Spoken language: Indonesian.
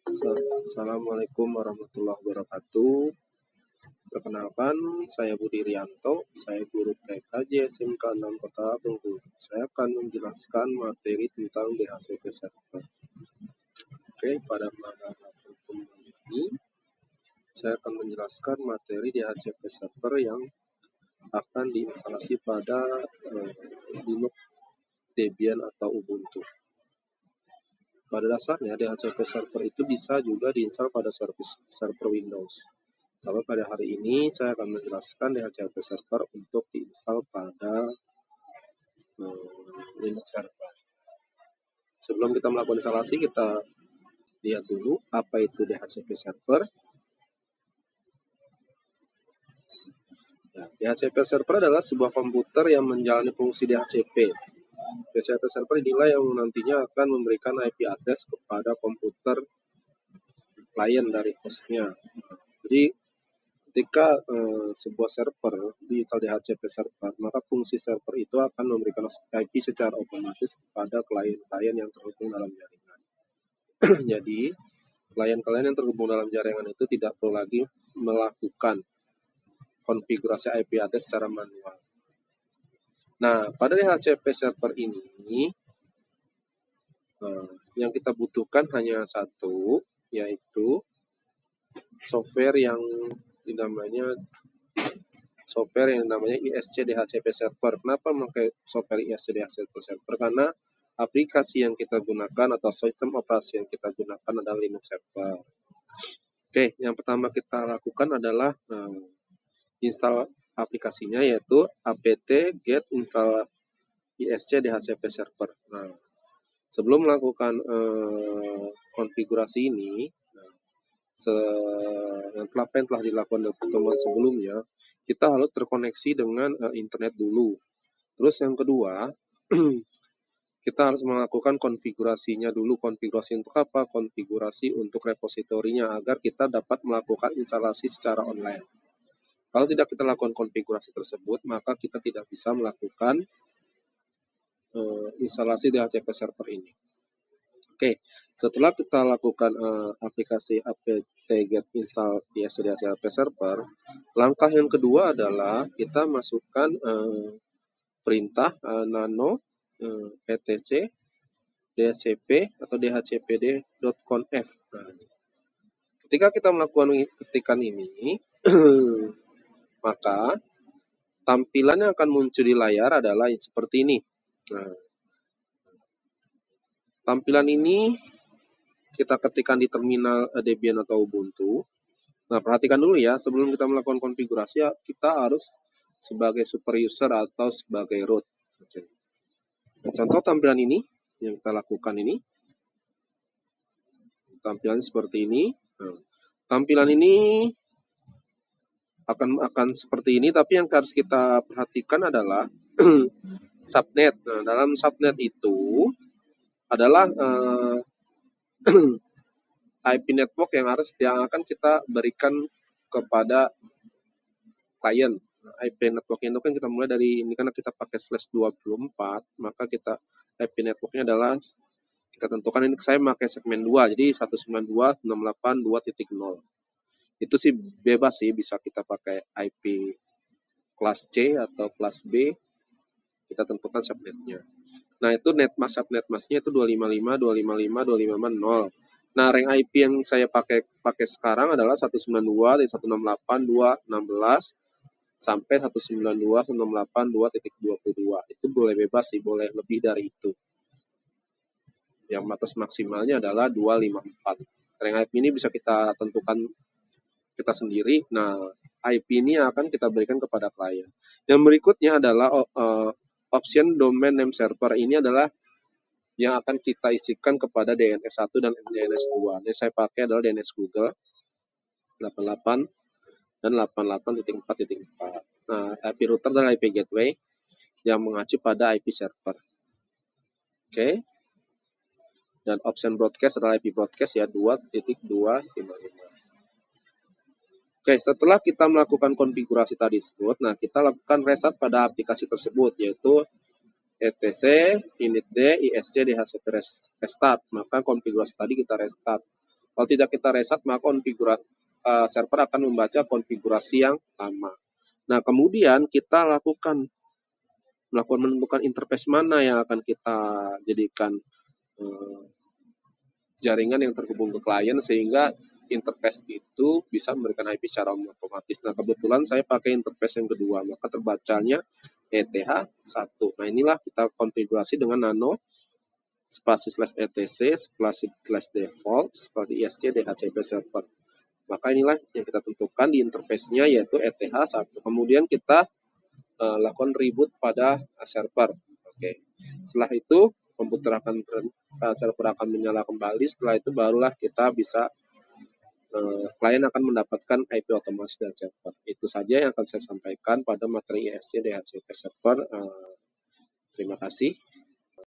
Assalamualaikum warahmatullahi wabarakatuh. Perkenalkan, saya Budi Rianto, saya guru PKJ SMK 6 Kota Bengkulu. Saya akan menjelaskan materi tentang DHCP server. Oke, pada pertemuan ini, saya akan menjelaskan materi DHCP server yang akan diinstalasi pada Linux, Debian, atau Ubuntu. Pada dasarnya, DHCP server itu bisa juga diinstal pada server Windows. Tapi pada hari ini saya akan menjelaskan DHCP server untuk diinstal pada Linux server. Sebelum kita melakukan instalasi, kita lihat dulu apa itu DHCP server. Nah, DHCP server adalah sebuah komputer yang menjalani fungsi DHCP. DHCP server inilah yang nantinya akan memberikan IP address kepada komputer klien dari hostnya. Jadi ketika sebuah server diinstal DHCP server, maka fungsi server itu akan memberikan IP secara otomatis kepada klien-klien yang terhubung dalam jaringan. Jadi, klien-klien yang terhubung dalam jaringan itu tidak perlu lagi melakukan konfigurasi IP address secara manual. Nah, pada DHCP server ini, yang kita butuhkan hanya satu, yaitu software yang namanya ISC DHCP server. Kenapa memakai software ISC DHCP server? Karena aplikasi yang kita gunakan atau sistem operasi yang kita gunakan adalah Linux server. Oke, yang pertama kita lakukan adalah install aplikasinya, yaitu apt get install ISC DHCP server. Nah, sebelum melakukan konfigurasi ini, yang telah dilakukan dalam pertemuan sebelumnya, kita harus terkoneksi dengan internet dulu. Terus yang kedua, kita harus melakukan konfigurasinya dulu. Konfigurasi untuk apa? Konfigurasi untuk repositorinya agar kita dapat melakukan instalasi secara online. Kalau tidak kita lakukan konfigurasi tersebut, maka kita tidak bisa melakukan instalasi DHCP server ini. Oke, setelah kita lakukan aplikasi apt-get install ISC DHCP server, langkah yang kedua adalah kita masukkan perintah nano etc dhcp atau dhcpd.conf. Nah, ketika kita melakukan ketikan ini, maka tampilan yang akan muncul di layar adalah seperti ini. Nah, tampilan ini kita ketikkan di terminal Debian atau Ubuntu. Nah, perhatikan dulu ya, sebelum kita melakukan konfigurasi, kita harus sebagai super user atau sebagai root. Oke. Nah, contoh tampilan ini yang kita lakukan ini, tampilan seperti ini. Nah, tampilan ini akan seperti ini, tapi yang harus kita perhatikan adalah subnet. Nah, dalam subnet itu adalah IP network yang akan kita berikan kepada klien. Nah, IP network itu kan kita mulai dari ini, karena kita pakai /24, maka kita IP networknya adalah kita tentukan, ini saya pakai segmen 2, jadi 192.168.2.0. Itu sih bebas sih, bisa kita pakai IP kelas C atau kelas B, kita tentukan subnetnya. Nah, itu subnet masknya itu 255.255.255.0. Nah, rank IP yang saya pakai sekarang adalah 192.168.2.16 sampai 192.168.2.22. Itu boleh bebas sih, boleh lebih dari itu. Yang batas maksimalnya adalah 254. Rank IP ini bisa kita tentukan kita sendiri. Nah, IP ini akan kita berikan kepada klien. Yang berikutnya adalah option domain name server. Ini adalah yang akan kita isikan kepada DNS 1 dan DNS 2. Ini saya pakai adalah DNS Google 88 dan 88.4.4. Nah, IP router dan IP gateway yang mengacu pada IP server. Oke. Dan option broadcast adalah IP broadcast ya 2.255. Oke, setelah kita melakukan konfigurasi tadi tersebut, nah kita lakukan restart pada aplikasi tersebut, yaitu etc initd isc dhcp restart. Maka konfigurasi tadi kita restart. Kalau tidak kita reset, maka server akan membaca konfigurasi yang lama. Nah, kemudian kita menentukan interface mana yang akan kita jadikan jaringan yang terhubung ke klien, sehingga interface itu bisa memberikan IP secara otomatis. Nah, kebetulan saya pakai interface yang kedua, maka terbacanya ETH1. Nah, inilah kita konfigurasi dengan nano spasi /etc spasi /default spasi ist dhcp server. Maka inilah yang kita tentukan di interface-nya, yaitu ETH1. Kemudian kita lakukan reboot pada server. Oke. Setelah itu server akan menyala kembali. Setelah itu barulah kita bisa klien akan mendapatkan IP otomatis dari server. Itu saja yang akan saya sampaikan pada materi ISC DHCP server. Terima kasih.